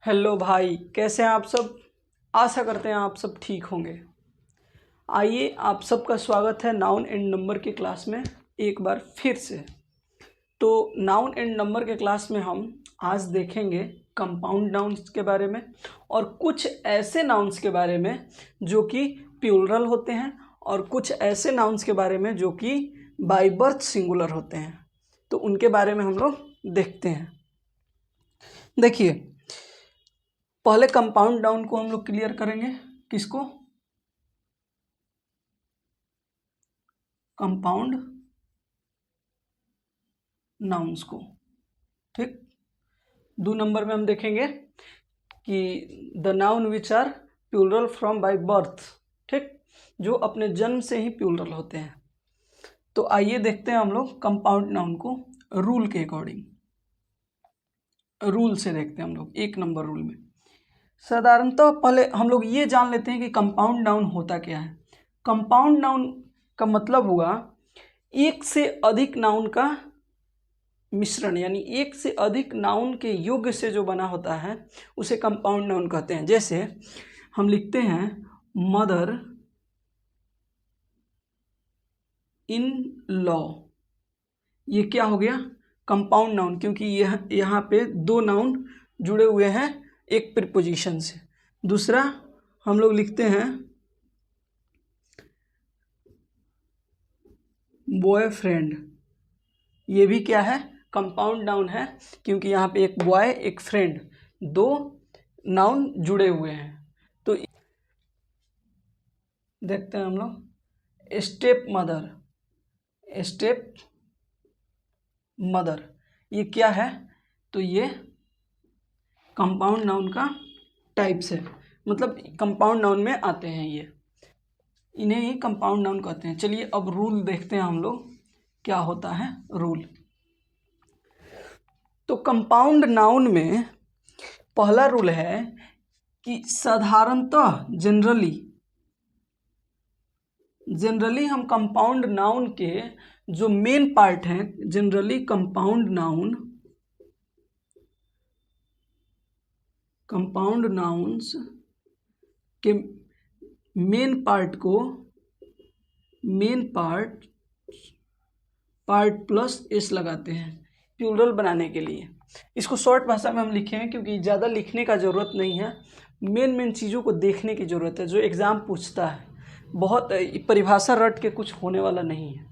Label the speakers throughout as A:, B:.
A: Hello भाई, कैसे हैं आप सब। आशा करते हैं आप सब ठीक होंगे। आइए, आप सबका स्वागत है नाउन एंड नंबर की क्लास में एक बार फिर से। तो नाउन एंड नंबर के क्लास में हम आज देखेंगे कंपाउंड नाउन्स के बारे में और कुछ ऐसे नाउन्स के बारे में जो कि प्लूरल होते हैं और कुछ ऐसे नाउन्स के बारे में जो कि बाय बर्थ सिंगुलर होते हैं। तो उनके बारे में हम लोग देखते हैं। देखिए, पहले कंपाउंड नाउन को हम लोग क्लियर करेंगे। किसको? कंपाउंड नाउन्स को। ठीक, 2 नंबर में हम देखेंगे कि the noun which are plural from by birth. ठीक, जो अपने जन्म से ही प्लूरल होते हैं। तो आइए देखते हैं हम लोग कंपाउंड नाउन को रूल के अकॉर्डिंग। रूल से देखते हैं हम लोग 1 नंबर रूल में। साधारणतः पहले हम लोग ये जान लेते हैं कि कंपाउंड नाउन होता क्या है। कंपाउंड नाउन का मतलब हुआ एक से अधिक नाउन का मिश्रण, यानी एक से अधिक नाउन के योग से जो बना होता है उसे कंपाउंड नाउन कहते हैं। जैसे हम लिखते हैं मदर इन लॉ, ये क्या हो गया? कंपाउंड नाउन, क्योंकि यह यहाँ पे 2 नाउन जुड़े हुए हैं एक प्रीपोजिशन से। दूसरा हम लोग लिखते हैं बॉयफ्रेंड, ये भी क्या है? कंपाउंड नाउन है, क्योंकि यहाँ पे एक बॉय एक फ्रेंड 2 नाउन जुड़े हुए हैं। तो देखते हैं हम लोग स्टेप मदर, स्टेप मदर, ये क्या है? तो ये कंपाउंड नाउन का टाइप्स है, मतलब कंपाउंड नाउन में आते हैं ये, इन्हें ही कंपाउंड नाउन कहते हैं। चलिए अब रूल देखते हैं हम लोग क्या होता है रूल। तो कंपाउंड नाउन में पहला रूल है कि साधारणतः जनरली हम कंपाउंड नाउन के जो मेन पार्ट हैं, जनरली कंपाउंड नाउन्स के मेन पार्ट प्लस एस लगाते हैं प्लूरल बनाने के लिए। इसको शॉर्ट भाषा में हम लिखेंगे क्योंकि ज़्यादा लिखने का ज़रूरत नहीं है, मेन चीज़ों को देखने की ज़रूरत है जो एग्ज़ाम पूछता है। बहुत परिभाषा रट के कुछ होने वाला नहीं है।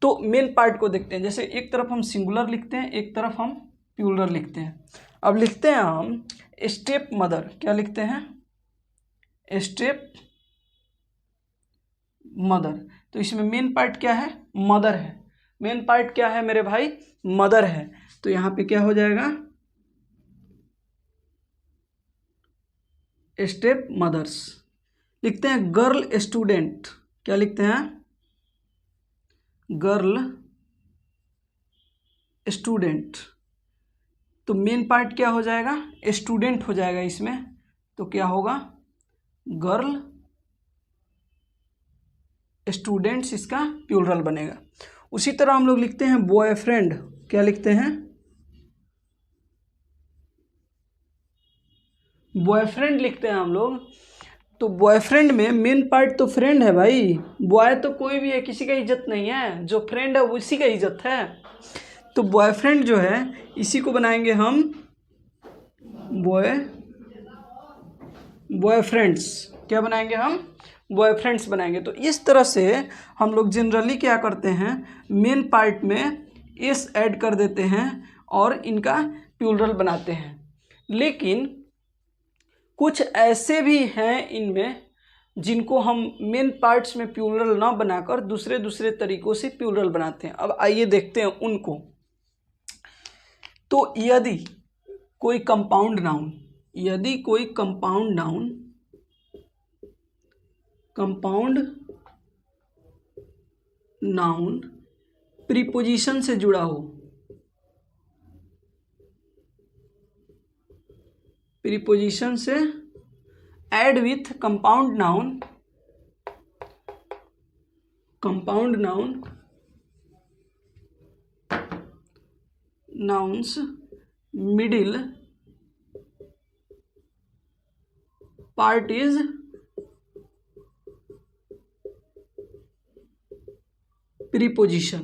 A: तो मेन पार्ट को देखते हैं। जैसे एक तरफ हम सिंगुलर लिखते हैं, एक तरफ हम प्लूरल लिखते हैं। अब लिखते हैं हम स्टेप मदर, क्या लिखते हैं? Step mother. तो इसमें मेन पार्ट क्या है? मदर है। मेन पार्ट क्या है मेरे भाई? मदर है। तो यहाँ पे क्या हो जाएगा? Step mothers. लिखते हैं गर्ल स्टूडेंट, क्या लिखते हैं? Girl student. तो मेन पार्ट क्या हो जाएगा? स्टूडेंट हो जाएगा इसमें। तो क्या होगा? गर्ल स्टूडेंट्स, इसका प्लूरल बनेगा। उसी तरह हम लोग लिखते हैं बॉयफ्रेंड, क्या लिखते हैं? बॉयफ्रेंड लिखते हैं हम लोग। तो बॉयफ्रेंड में मेन पार्ट तो फ्रेंड है भाई। बॉय तो कोई भी है, किसी का इज्जत नहीं है, जो फ्रेंड है उसी का इज्जत है। तो बॉयफ्रेंड जो है इसी को बनाएंगे हम बॉयफ्रेंड्स। क्या बनाएंगे हम? बॉयफ्रेंड्स बनाएंगे। तो इस तरह से हम लोग जनरली क्या करते हैं, मेन पार्ट में एस ऐड कर देते हैं और इनका प्लूरल बनाते हैं। लेकिन कुछ ऐसे भी हैं इनमें जिनको हम मेन पार्ट्स में प्लूरल ना बनाकर दूसरे तरीकों से प्लूरल बनाते हैं। अब आइए देखते हैं उनको। तो यदि कोई कंपाउंड नाउन प्रीपोजिशन से जुड़ा हो, प्रीपोजिशन से add with compound noun nouns middle part is preposition.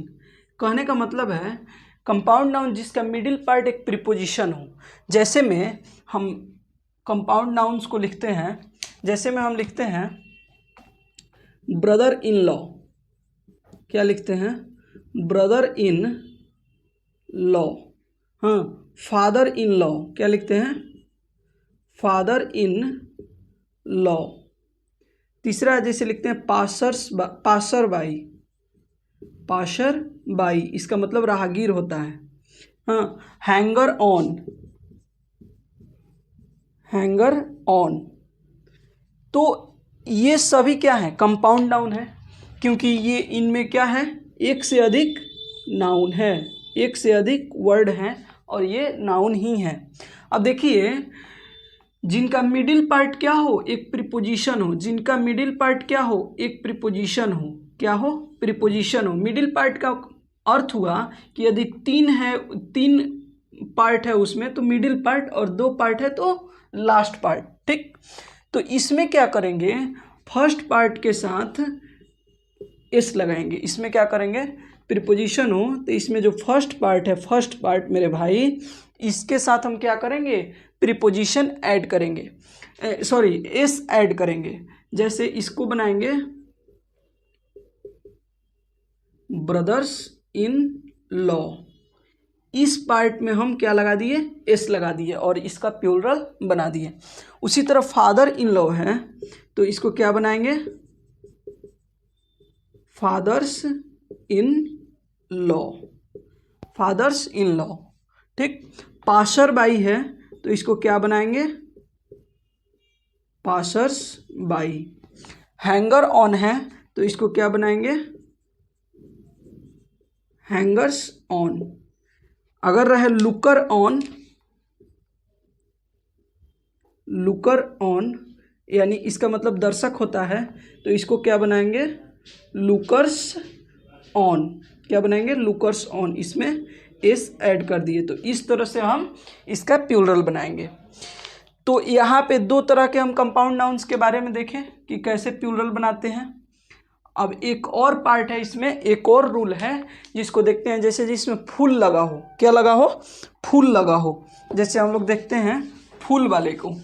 A: कहने का मतलब है कंपाउंड नाउन जिसका मिडिल पार्ट एक प्रीपोजिशन हो। जैसे में हम कंपाउंड नाउन्स को लिखते हैं, जैसे में हम लिखते हैं ब्रदर इन लॉ, क्या लिखते हैं? Brother in law. हाँ, फादर इन लॉ, क्या लिखते हैं? Father in law. तीसरा जैसे लिखते हैं पासर बाई, पाशर बाई, इसका मतलब राहगीर होता है। हाँ, हैंगर ऑन, हैंगर ऑन। तो ये सभी क्या है? कंपाउंड नाउन है, क्योंकि ये इनमें क्या है? एक से अधिक नाउन है, एक से अधिक वर्ड हैं और ये नाउन ही है। अब देखिए, जिनका मिडिल पार्ट क्या हो? एक प्रीपोजिशन हो। जिनका मिडिल पार्ट क्या हो? एक प्रीपोजिशन हो। क्या हो? प्रीपोजिशन हो। मिडिल पार्ट का अर्थ हुआ कि यदि तीन पार्ट है उसमें, तो मिडिल पार्ट, और 2 पार्ट है तो लास्ट पार्ट। ठीक, तो इसमें क्या करेंगे? फर्स्ट पार्ट के साथ एस लगाएंगे। इसमें क्या करेंगे? प्रीपोजिशन हो तो इसमें जो फर्स्ट पार्ट है, फर्स्ट पार्ट मेरे भाई, इसके साथ हम क्या करेंगे? प्रीपोजिशन ऐड करेंगे, सॉरी एस ऐड करेंगे। जैसे इसको बनाएंगे ब्रदर्स इन लॉ, इस पार्ट में हम क्या लगा दिए? एस लगा दिए और इसका प्लूरल बना दिए। उसी तरह फादर इन लॉ है तो इसको क्या बनाएंगे? Fathers in law, fathers in law. ठीक, पाशर बाई है तो इसको क्या बनाएंगे? पाशर्स बाई। हैंगर ऑन है तो इसको क्या बनाएंगे? Hangers on. अगर रहे लुकर ऑन, लुकर ऑन यानी इसका मतलब दर्शक होता है, तो इसको क्या बनाएंगे? Lookers on. क्या बनाएंगे? Lookers on. इसमें एस ऐड कर दिए। तो इस तरह से हम इसका प्लूरल बनाएंगे। तो यहाँ पे 2 तरह के हम कंपाउंड नाउन्स के बारे में देखें कि कैसे प्लूरल बनाते हैं। अब एक और पार्ट है, इसमें एक और रूल है जिसको देखते हैं। जैसे जिसमें फूल लगा हो, क्या लगा हो? फूल लगा हो। जैसे हम लोग देखते हैं फूल वाले को,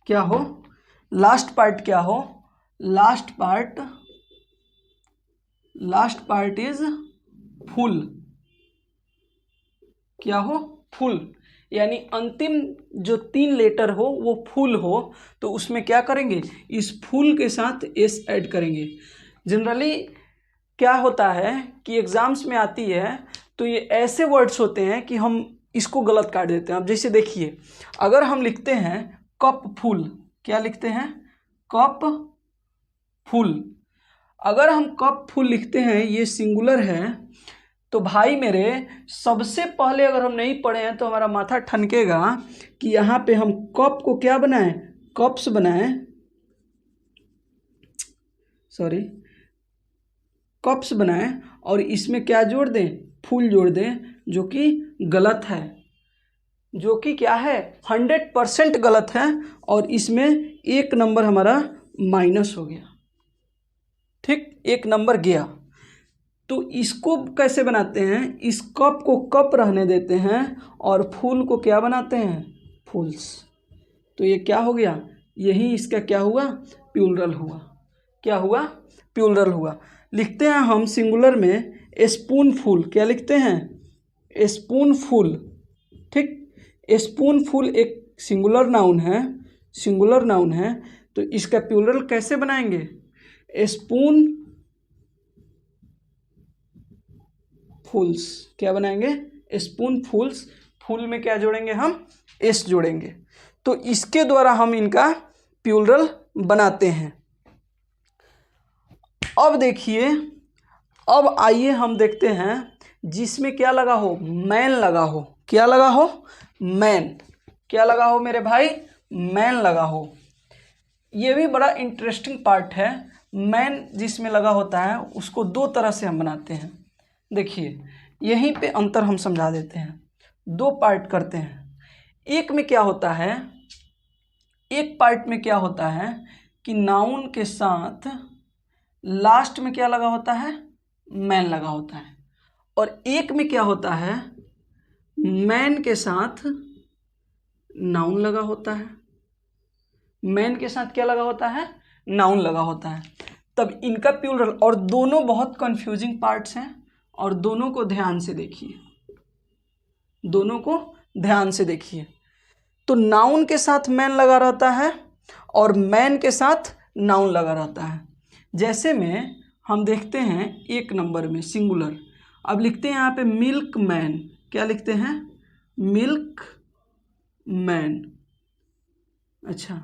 A: क्या हो? लास्ट पार्ट क्या हो? Last part is full. क्या हो? फुल। यानी अंतिम जो 3 लेटर हो वो फुल हो, तो उसमें क्या करेंगे? इस फुल के साथ एस ऐड करेंगे। जनरली क्या होता है कि एग्जाम्स में आती है तो ये ऐसे वर्ड्स होते हैं कि हम इसको गलत काट देते हैं। अब जैसे देखिए, अगर हम लिखते हैं कप फुल, क्या लिखते हैं? Cup full. अगर हम कप फुल लिखते हैं, ये सिंगुलर है, तो भाई मेरे सबसे पहले अगर हम नहीं पढ़े हैं तो हमारा माथा ठनकेगा कि यहाँ पे हम कप को क्या बनाएं? कप्स बनाएं, सॉरी कप्स बनाएं, और इसमें क्या जोड़ दें? फूल जोड़ दें, जो कि गलत है, जो कि क्या है? 100% गलत है। और इसमें 1 नंबर हमारा माइनस हो गया। ठीक, 1 नंबर गया। तो इसको कैसे बनाते हैं? इस कप को कप रहने देते हैं और फूल को क्या बनाते हैं? फूल्स। तो ये क्या हो गया? यही इसका क्या हुआ? प्लूरल हुआ। क्या हुआ? प्लूरल हुआ। लिखते हैं हम सिंगुलर में स्पून फुल, क्या लिखते हैं? Spoon full. ठीक, स्पून फुल एक सिंगुलर नाउन है, सिंगुलर नाउन है, तो इसका प्लूरल कैसे बनाएंगे? स्पून फुल्स। क्या बनाएंगे? स्पून फुल्स। फुल में क्या जोड़ेंगे हम? एस जोड़ेंगे। तो इसके द्वारा हम इनका प्लूरल बनाते हैं। अब देखिए, अब आइए हम देखते हैं जिसमें क्या लगा हो? मैन लगा हो। क्या लगा हो? मैन। क्या लगा हो मेरे भाई? मैन लगा हो। ये भी बड़ा इंटरेस्टिंग पार्ट है। मैन जिसमें लगा होता है उसको दो तरह से हम बनाते हैं। देखिए यहीं पे अंतर हम समझा देते हैं, दो पार्ट करते हैं। एक में क्या होता है, एक पार्ट में क्या होता है कि नाउन के साथ लास्ट में क्या लगा होता है, मैन लगा होता है। और एक में क्या होता है, मैन के साथ नाउन लगा होता है। मैन के साथ क्या लगा होता है, नाउन लगा होता है। तब इनका प्लूरल, और दोनों बहुत कंफ्यूजिंग पार्ट्स हैं और दोनों को ध्यान से देखिए, दोनों को ध्यान से देखिए। तो नाउन के साथ मैन लगा रहता है और मैन के साथ नाउन लगा रहता है। जैसे में हम देखते हैं 1 नंबर में सिंगुलर, अब लिखते हैं यहाँ पे मिल्क मैन। क्या लिखते हैं, मिल्क मैन। अच्छा,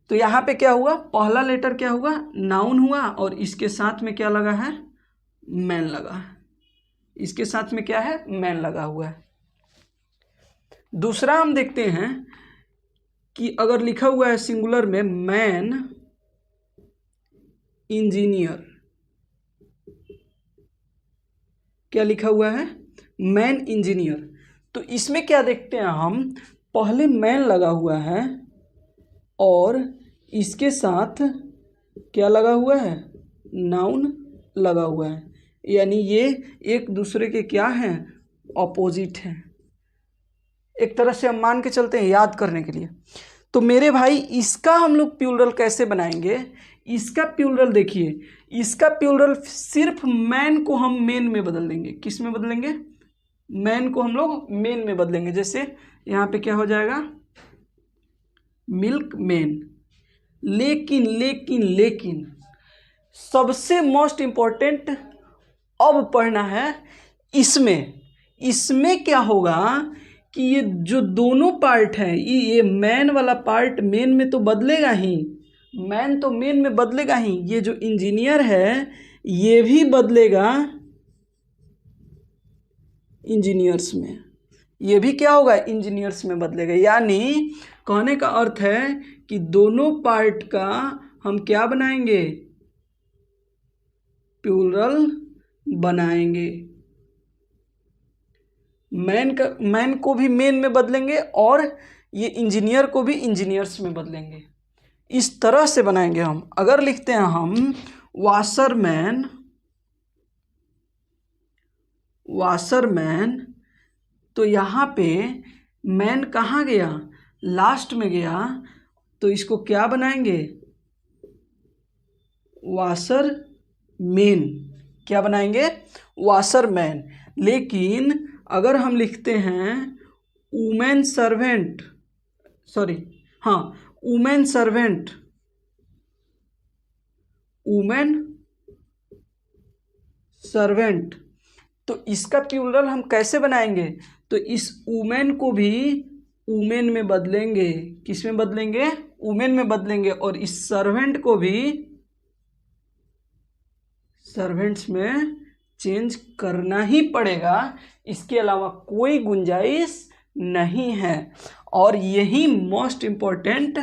A: तो यहाँ पे क्या हुआ, पहला लेटर क्या हुआ, नाउन हुआ और इसके साथ में क्या लगा है, मैन लगा है। इसके साथ में क्या है, मैन लगा हुआ है। दूसरा हम देखते हैं कि अगर लिखा हुआ है सिंगुलर में मैन इंजीनियर, क्या लिखा हुआ है, मैन इंजीनियर। तो इसमें क्या देखते हैं हम, पहले मैन लगा हुआ है और इसके साथ क्या लगा हुआ है, नाउन लगा हुआ है। यानी ये एक दूसरे के क्या हैं, ऑपोजिट हैं। एक तरह से हम मान के चलते हैं याद करने के लिए। तो मेरे भाई इसका हम लोग प्लूरल कैसे बनाएंगे, इसका प्लूरल देखिए, इसका प्लूरल सिर्फ मैन को हम मेन में बदल देंगे। किस में बदलेंगे, मैन को हम लोग मेन में बदलेंगे। जैसे यहाँ पे क्या हो जाएगा, मिल्क मैन। लेकिन लेकिन लेकिन सबसे मोस्ट इम्पॉर्टेंट अब पढ़ना है, इसमें क्या होगा कि ये जो दोनों पार्ट हैं, ये मैन वाला पार्ट मेन में तो बदलेगा ही, मैन तो मेन में बदलेगा ही। ये जो इंजीनियर है ये भी बदलेगा इंजीनियर्स में, ये भी क्या होगा, इंजीनियर्स में बदलेगा। यानी कहने का अर्थ है कि दोनों पार्ट का हम क्या बनाएंगे, प्लूरल बनाएंगे। मैन को भी मेन में बदलेंगे और ये इंजीनियर को भी इंजीनियर्स में बदलेंगे। इस तरह से बनाएंगे हम। अगर लिखते हैं हम वाशरमैन, वाशरमैन, तो यहाँ पे मैन कहाँ गया, लास्ट में गया, तो इसको क्या बनाएंगे, वाशरमैन। क्या बनाएंगे, वाशरमैन। लेकिन अगर हम लिखते हैं women servant, women servant, women servant, तो इसका प्लूरल हम कैसे बनाएंगे, तो इस वुमेन को भी वुमेन में बदलेंगे। किस में बदलेंगे, वुमेन में बदलेंगे। और इस सर्वेंट को भी सर्वेंट्स में चेंज करना ही पड़ेगा, इसके अलावा कोई गुंजाइश नहीं है। और यही मोस्ट इम्पोर्टेंट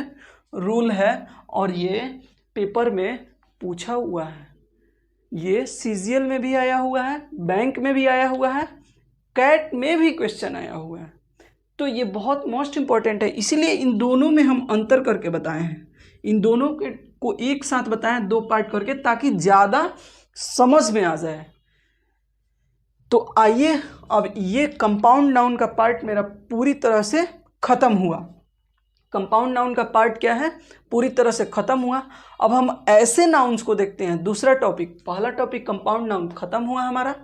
A: रूल है और ये पेपर में पूछा हुआ है। ये सीजीएल में भी आया हुआ है, बैंक में भी आया हुआ है, कैट में भी क्वेश्चन आया हुआ है। तो ये बहुत मोस्ट इम्पॉर्टेंट है, इसीलिए इन दोनों में हम अंतर करके बताए हैं। इन दोनों को एक साथ बताएं, दो पार्ट करके, ताकि ज़्यादा समझ में आ जाए। तो आइए, अब ये कंपाउंड नाउन का पार्ट मेरा पूरी तरह से ख़त्म हुआ। कंपाउंड नाउन का पार्ट क्या है, पूरी तरह से ख़त्म हुआ। अब हम ऐसे नाउन्स को देखते हैं। दूसरा टॉपिक, पहला टॉपिक कंपाउंड नाउन ख़त्म हुआ हमारा।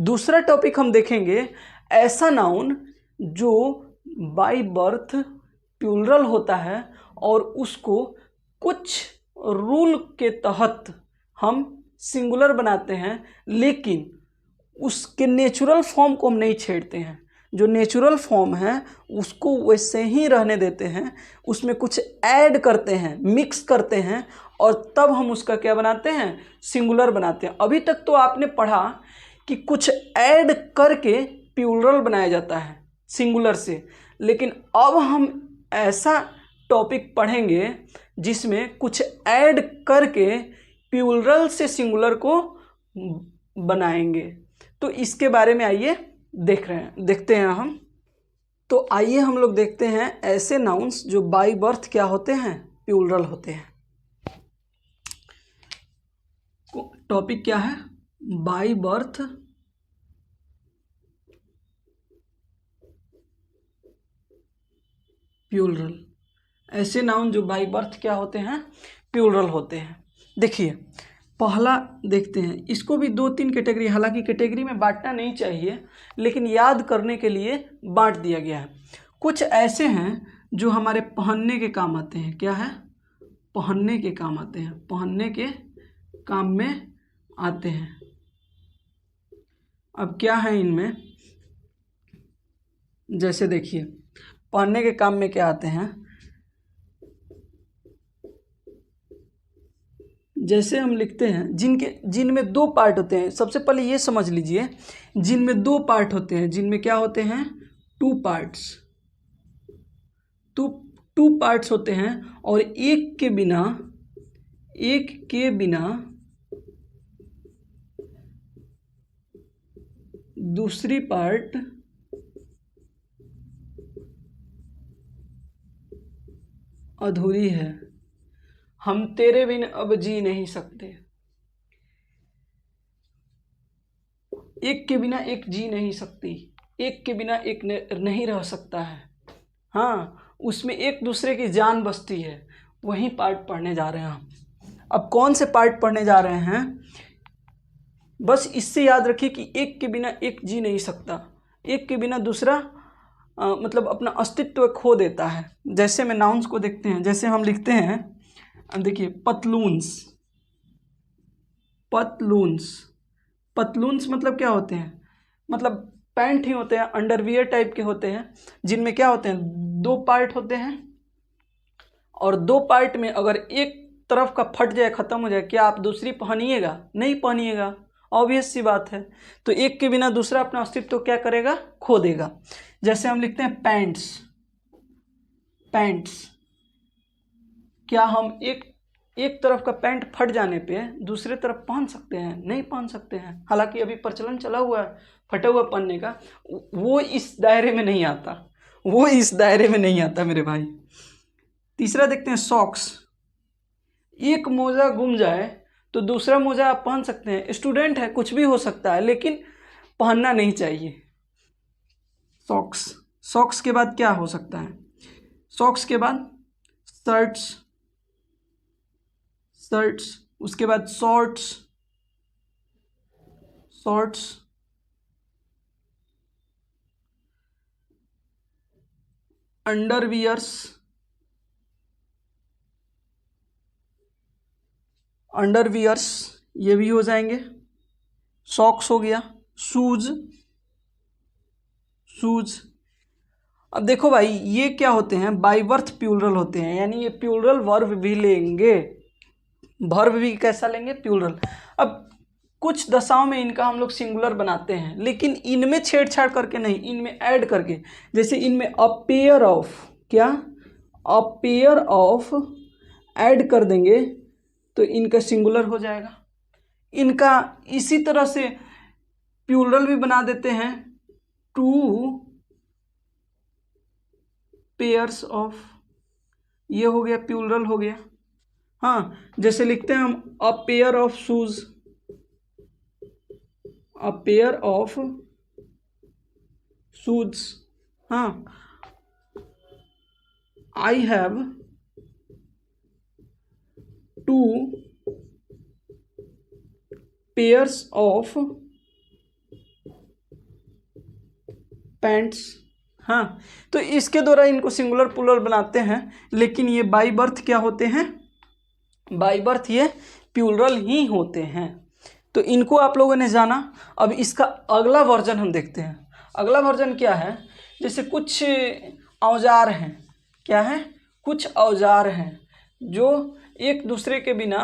A: दूसरा टॉपिक हम देखेंगे ऐसा नाउन जो बाय बर्थ प्लूरल होता है और उसको कुछ रूल के तहत हम सिंगुलर बनाते हैं, लेकिन उसके नेचुरल फॉर्म को हम नहीं छेड़ते हैं। जो नेचुरल फॉर्म है उसको वैसे ही रहने देते हैं, उसमें कुछ ऐड करते हैं, मिक्स करते हैं, और तब हम उसका क्या बनाते हैं, सिंगुलर बनाते हैं। अभी तक तो आपने पढ़ा कि कुछ ऐड करके प्लूरल बनाया जाता है सिंगुलर से, लेकिन अब हम ऐसा टॉपिक पढ़ेंगे जिसमें कुछ ऐड करके प्लूरल से सिंगुलर को बनाएंगे। तो इसके बारे में आइए देखते हैं हम। तो आइए हम लोग देखते हैं ऐसे नाउन्स जो बाय बर्थ क्या होते हैं, प्लूरल होते हैं। टॉपिक क्या है, बाय बर्थ प्लूरल। ऐसे नाउन जो बाय बर्थ क्या होते हैं, प्लूरल होते हैं। देखिए पहला देखते हैं, इसको भी 2-3 कैटेगरी, हालांकि कैटेगरी में बांटना नहीं चाहिए लेकिन याद करने के लिए बांट दिया गया है। कुछ ऐसे हैं जो हमारे पहनने के काम आते हैं। क्या है, पहनने के काम आते हैं, पहनने के काम में आते हैं। अब क्या है इनमें, जैसे देखिए पहनने के काम में क्या आते हैं, जैसे हम लिखते हैं जिनमें 2 पार्ट होते हैं। सबसे पहले ये समझ लीजिए, जिनमें 2 पार्ट होते हैं, जिनमें क्या होते हैं, 2 पार्ट्स, 2 पार्ट्स होते हैं, और एक के बिना दूसरी पार्ट अधूरी है। हम तेरे बिन अब जी नहीं सकते। एक के बिना एक जी नहीं सकती, एक के बिना एक नहीं रह सकता है। हाँ, उसमें एक दूसरे की जान बसती है। वही पार्ट पढ़ने जा रहे हैं हम। अब कौन से पार्ट पढ़ने जा रहे हैं, बस इससे याद रखिए कि एक के बिना एक जी नहीं सकता, एक के बिना दूसरा मतलब अपना अस्तित्व खो देता है। जैसे में नाउन्स को देखते हैं, जैसे हम लिखते हैं, देखिए पतलून्स, पतलून्स, पतलून्स मतलब क्या होते हैं, मतलब पैंट ही होते हैं, अंडरवियर टाइप के होते हैं, जिनमें क्या होते हैं, 2 पार्ट होते हैं, और 2 पार्ट में अगर एक तरफ का फट जाए, ख़त्म हो जाए, क्या आप दूसरी पहनिएगा? नहीं पहनिएगा, ऑब्वियस सी बात है। तो एक के बिना दूसरा अपना अस्तित्व क्या करेगा, खो देगा। जैसे हम लिखते हैं पैंट्स, पैंट्स, क्या हम एक तरफ का पैंट फट जाने पे दूसरे तरफ पहन सकते हैं? नहीं पहन सकते हैं। हालांकि अभी प्रचलन चला हुआ है फटा हुआ पहनने का, वो इस दायरे में नहीं आता, वो इस दायरे में नहीं आता मेरे भाई। तीसरा देखते हैं सॉक्स। एक मोजा गुम जाए तो दूसरा मोजा आप पहन सकते हैं। स्टूडेंट है, कुछ भी हो सकता है, लेकिन पहनना नहीं चाहिए। सॉक्स, सॉक्स के बाद क्या हो सकता है, सॉक्स के बाद शर्ट्स, शर्ट्स, उसके बाद शॉर्ट्स, शॉर्ट्स, अंडरवियर्स, अंडरवियर्स, ये भी हो जाएंगे। सॉक्स हो गया, शूज, शूज। अब देखो भाई, ये क्या होते हैं, बाय बर्थ प्लूरल होते हैं, यानी ये प्लूरल वर्ब भी लेंगे, वर्ब भी कैसा लेंगे, प्लूरल। अब कुछ दशाओं में इनका हम लोग सिंगुलर बनाते हैं, लेकिन इनमें छेड़छाड़ करके नहीं, इनमें ऐड करके। जैसे इनमें अ पेयर ऑफ, क्या, अ पेयर ऑफ ऐड कर देंगे तो इनका सिंगुलर हो जाएगा। इनका इसी तरह से प्लूरल भी बना देते हैं, 2 पेयर्स ऑफ, ये हो गया प्लूरल हो गया। हाँ, जैसे लिखते हैं हम a pair of shoes, a pair of shoes. हाँ, I have 2 pairs of pants. हाँ, तो इसके द्वारा इनको सिंगुलर प्लूरल बनाते हैं, लेकिन ये बाय बर्थ क्या होते हैं, बाय बर्थ ये प्लूरल ही होते हैं। तो इनको आप लोगों ने जाना। अब इसका अगला वर्जन हम देखते हैं। अगला वर्जन क्या है, जैसे कुछ औजार हैं, क्या है, कुछ औजार हैं जो एक दूसरे के बिना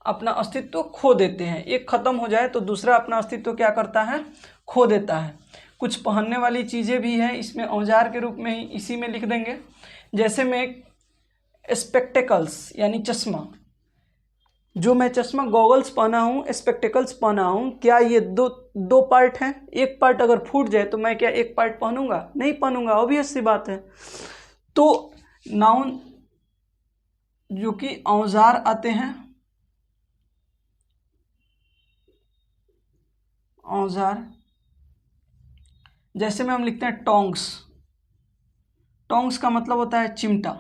A: अपना अस्तित्व खो देते हैं। एक ख़त्म हो जाए तो दूसरा अपना अस्तित्व क्या करता है, खो देता है। कुछ पहनने वाली चीज़ें भी हैं इसमें औजार के रूप में ही, इसी में लिख देंगे। जैसे में स्पेक्टेकल्स यानी चश्मा, जो मैं चश्मा गॉगल्स पहना हूँ, स्पेक्टेकल्स पहना हूँ, क्या ये दो पार्ट हैं? एक पार्ट अगर फूट जाए तो मैं क्या एक पार्ट पहनूंगा? नहीं पहनूंगा, ऑब्वियस सी बात है। तो नाउन जो कि औजार आते हैं, औजार, जैसे में हम लिखते हैं टोंग्स, टोंग्स का मतलब होता है चिमटा,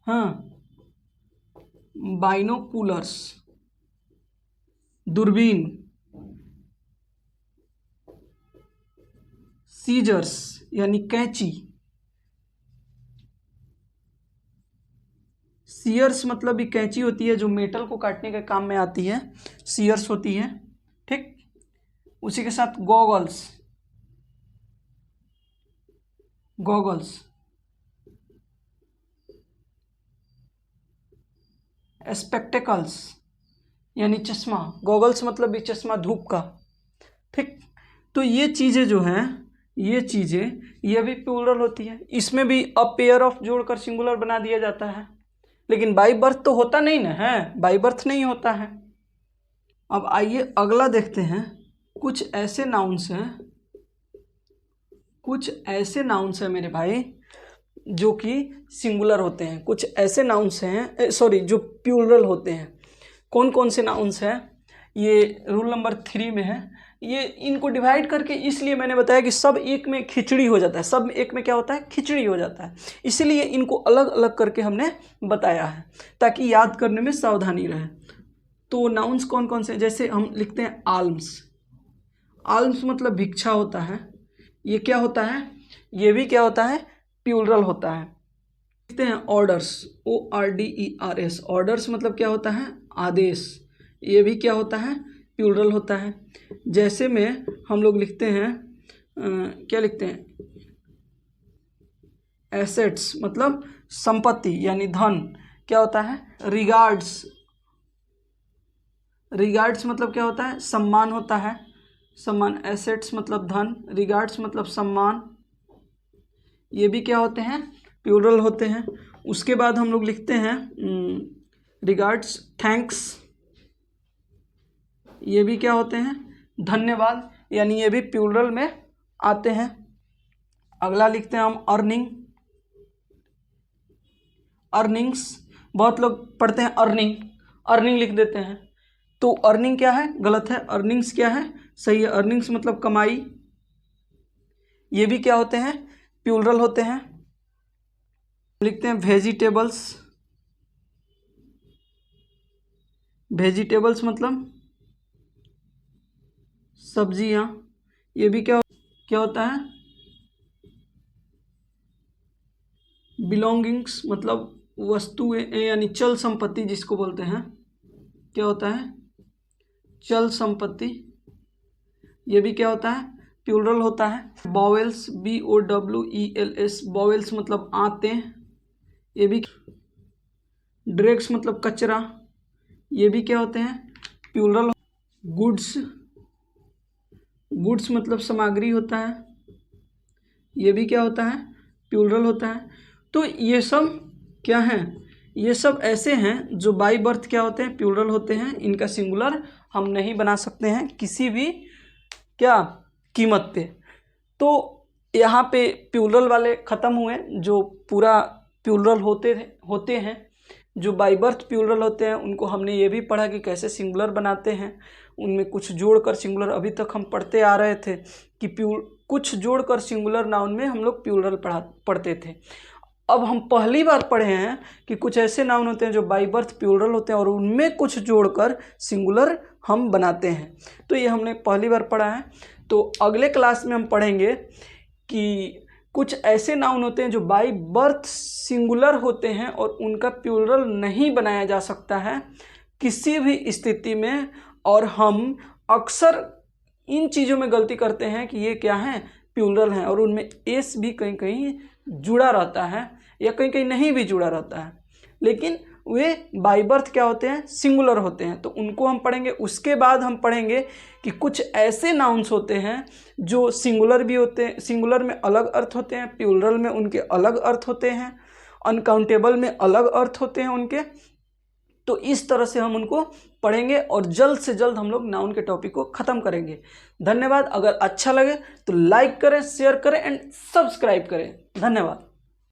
A: हाँ। बाइनोकुलर्स, दूरबीन, सीजर्स यानी कैंची, सीयर्स मतलब भी कैंची होती है जो मेटल को काटने के काम में आती है, सीयर्स होती है, ठीक। उसी के साथ गॉगल्स, गॉगल्स, स्पेक्टेकल्स यानी चश्मा, गॉगल्स मतलब भी चश्मा धूप का, ठीक। तो ये चीज़ें जो हैं, ये चीज़ें ये भी प्लूरल होती है। इसमें भी अ पेयर ऑफ जोड़कर सिंगुलर बना दिया जाता है, लेकिन बाई बर्थ तो होता नहीं ना है, बाई बर्थ नहीं होता है। अब आइए अगला देखते हैं। कुछ ऐसे नाउन्स हैं, कुछ ऐसे नाउन्स हैं मेरे भाई जो कि सिंगुलर होते हैं, कुछ ऐसे नाउन्स हैं, सॉरी, जो प्लूरल होते हैं। कौन कौन से नाउन्स हैं? ये रूल नंबर 3 में है। ये इनको डिवाइड करके इसलिए मैंने बताया कि सब एक में खिचड़ी हो जाता है, सब एक में क्या होता है? खिचड़ी हो जाता है। इसलिए इनको अलग अलग करके हमने बताया है ताकि याद करने में सावधानी रहे। तो नाउन्स कौन कौन से? जैसे हम लिखते हैं आल्म्स, आल्म्स मतलब भिक्षा होता है। ये क्या होता है? ये भी क्या होता है? प्लूरल होता है। लिखते हैं ऑर्डर्स, ORDERS, ऑर्डर्स मतलब क्या होता है? आदेश। ये भी क्या होता है? प्लूरल होता है। जैसे में हम लोग लिखते हैं क्या लिखते हैं? एसेट्स मतलब संपत्ति यानी धन, क्या होता है? रिगार्ड्स, रिगार्ड्स मतलब क्या होता है? सम्मान होता है, सम्मान। एसेट्स मतलब धन, रिगार्ड्स मतलब सम्मान, ये भी क्या होते हैं? प्लूरल होते हैं। उसके बाद हम लोग लिखते हैं रिगार्ड्स, थैंक्स, ये भी क्या होते हैं? धन्यवाद, यानी ये भी प्लूरल में आते हैं। अगला लिखते हैं हम अर्निंग, अर्निंग्स, बहुत लोग पढ़ते हैं अर्निंग, अर्निंग लिख देते हैं। तो अर्निंग क्या है? गलत है। अर्निंग्स क्या है? सही है। अर्निंग्स मतलब कमाई। ये भी क्या होते हैं? प्लूरल होते हैं। लिखते हैं वेजिटेबल्स, वेजिटेबल्स मतलब सब्जियां। ये भी क्या होता है? बिलोंगिंग्स मतलब वस्तुएं यानी चल संपत्ति जिसको बोलते हैं, क्या होता है? चल संपत्ति। ये भी क्या होता है? प्लूरल होता है। बॉवेल्स, BOWELS, बॉवेल्स मतलब आते, ये भी। ड्रैग्स मतलब कचरा, ये भी क्या होते हैं? प्लूरल। गुड्स, गुड्स मतलब सामग्री होता है, ये भी क्या होता है? प्लूरल होता है। तो ये सब क्या हैं? ये सब ऐसे हैं जो बाई बर्थ क्या होते हैं? प्लूरल होते हैं। इनका सिंगुलर हम नहीं बना सकते हैं किसी भी क्या कीमत पे। तो यहाँ पे प्लूरल वाले ख़त्म हुए, जो पूरा प्लूरल होते हैं। जो बाई बर्थ प्लूरल होते हैं उनको हमने ये भी पढ़ा कि कैसे सिंगुलर बनाते हैं, उनमें कुछ जोड़कर सिंगुलर। अभी तक हम पढ़ते आ रहे थे कि कुछ जोड़कर सिंगुलर नाउन में हम लोग प्लूरल पढ़ते थे। अब हम पहली बार पढ़े हैं कि कुछ ऐसे नाउन होते हैं जो बाई बर्थ प्लूरल होते हैं और उनमें कुछ जोड़कर सिंगुलर हम बनाते हैं। तो ये हमने पहली बार पढ़ा है। तो अगले क्लास में हम पढ़ेंगे कि कुछ ऐसे नाउन होते हैं जो बाई बर्थ सिंगुलर होते हैं और उनका प्लूरल नहीं बनाया जा सकता है किसी भी स्थिति में। और हम अक्सर इन चीज़ों में गलती करते हैं कि ये क्या हैं? प्लूरल हैं, और उनमें एस भी कहीं कहीं जुड़ा रहता है या कहीं कहीं नहीं भी जुड़ा रहता है, लेकिन वे बाई बर्थ क्या होते हैं? सिंगुलर होते हैं। तो उनको हम पढ़ेंगे। उसके बाद हम पढ़ेंगे कि कुछ ऐसे नाउन्स होते हैं जो सिंगुलर भी होते हैं, सिंगुलर में अलग अर्थ होते हैं, प्लूरल में उनके अलग अर्थ होते हैं, अनकाउंटेबल में अलग अर्थ होते हैं उनके। तो इस तरह से हम उनको पढ़ेंगे और जल्द से जल्द हम लोग नाउन के टॉपिक को ख़त्म करेंगे। धन्यवाद। अगर अच्छा लगे तो लाइक करें, शेयर करें एंड सब्सक्राइब करें। धन्यवाद।